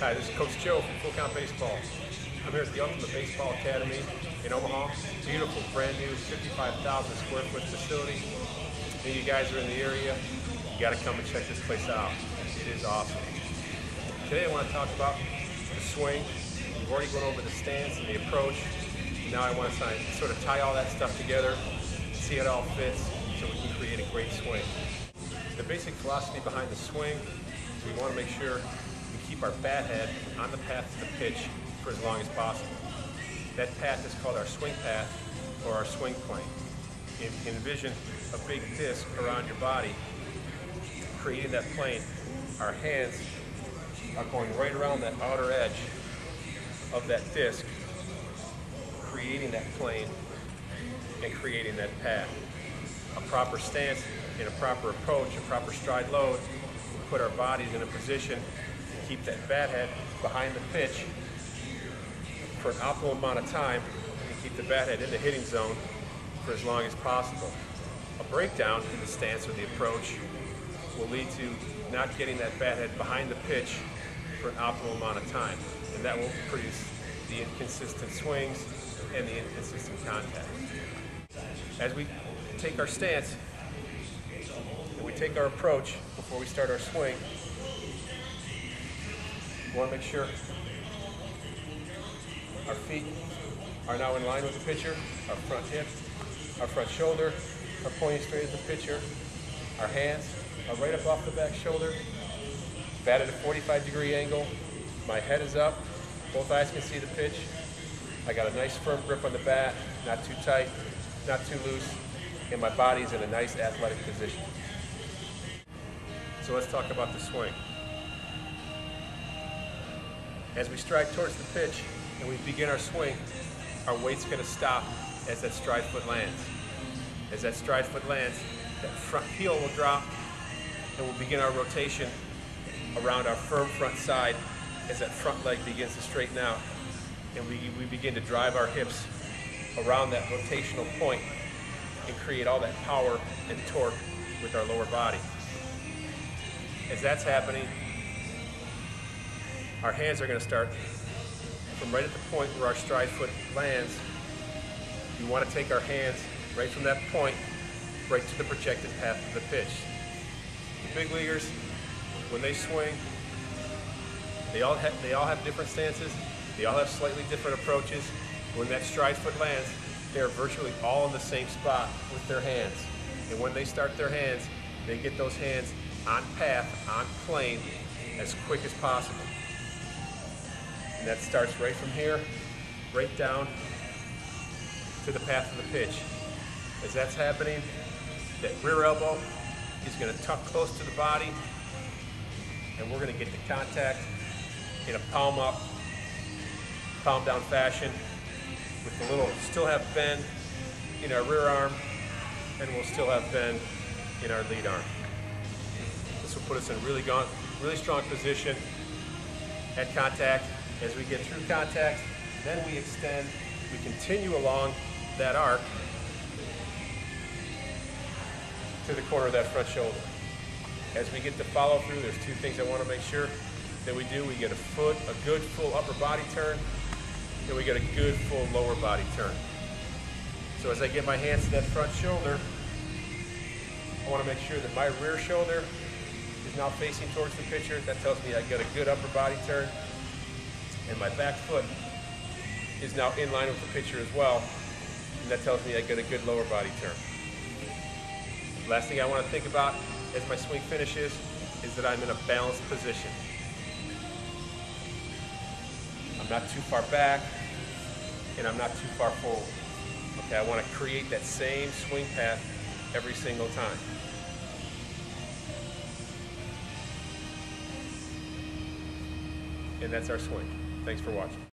Hi, this is Coach Joe from Full Count Baseball. I'm here at the Ultimate Baseball Academy in Omaha. Beautiful, brand new, 55,000 square foot facility. If you guys are in the area, you got to come and check this place out. It is awesome. Today I want to talk about the swing. We've already gone over the stance and the approach. Now I want to sort of tie all that stuff together, see how it all fits, so we can create a great swing. The basic philosophy behind the swing is we want to make sure we keep our bat head on the path to the pitch for as long as possible. That path is called our swing path or our swing plane. You can envision a big disc around your body, creating that plane. Our hands are going right around that outer edge of that disc, creating that plane and creating that path. A proper stance and a proper approach, a proper stride load will put our bodies in a position to keep that bat head behind the pitch for an optimal amount of time and keep the bat head in the hitting zone for as long as possible. A breakdown in the stance or the approach will lead to not getting that bat head behind the pitch for an optimal amount of time, and that will produce the inconsistent swings and the inconsistent contact. As we take our stance and we take our approach before we start our swing, we want to make sure our feet are now in line with the pitcher, our front hip, our front shoulder are pointing straight at the pitcher, our hands are right up off the back shoulder, bat at a 45-degree angle, my head is up, both eyes can see the pitch, I got a nice firm grip on the bat, not too tight, not too loose, and my body's in a nice athletic position. So let's talk about the swing. As we stride towards the pitch and we begin our swing, our weight's going to stop as that stride foot lands. As that stride foot lands, that front heel will drop and we'll begin our rotation around our firm front side as that front leg begins to straighten out, and we begin to drive our hips around that rotational point and create all that power and torque with our lower body. As that's happening, our hands are going to start from right at the point where our stride foot lands. We want to take our hands right from that point right to the projected path of the pitch. The big leaguers, when they swing, they all have different stances, they all have slightly different approaches. When that stride foot lands, they are virtually all in the same spot with their hands. And when they start their hands, they get those hands on path, on plane, as quick as possible. And that starts right from here, right down to the path of the pitch. As that's happening, that rear elbow is going to tuck close to the body, and we're going to get the contact in a palm up, palm down fashion, with a little, still have bend in our rear arm, and we'll still have bend in our lead arm. This will put us in a really strong position at contact. As we get through contact, then we extend, we continue along that arc to the corner of that front shoulder. As we get to follow through, there's two things I want to make sure that we do. We get a good full upper body turn, and we get a good full lower body turn. So as I get my hands to that front shoulder, I want to make sure that my rear shoulder is now facing towards the pitcher. That tells me I get a good upper body turn. And my back foot is now in line with the pitcher as well. And that tells me I get a good lower body turn. Last thing I want to think about as my swing finishes is that I'm in a balanced position. I'm not too far back, and I'm not too far forward. Okay, I want to create that same swing path every single time. And that's our swing. Thanks for watching.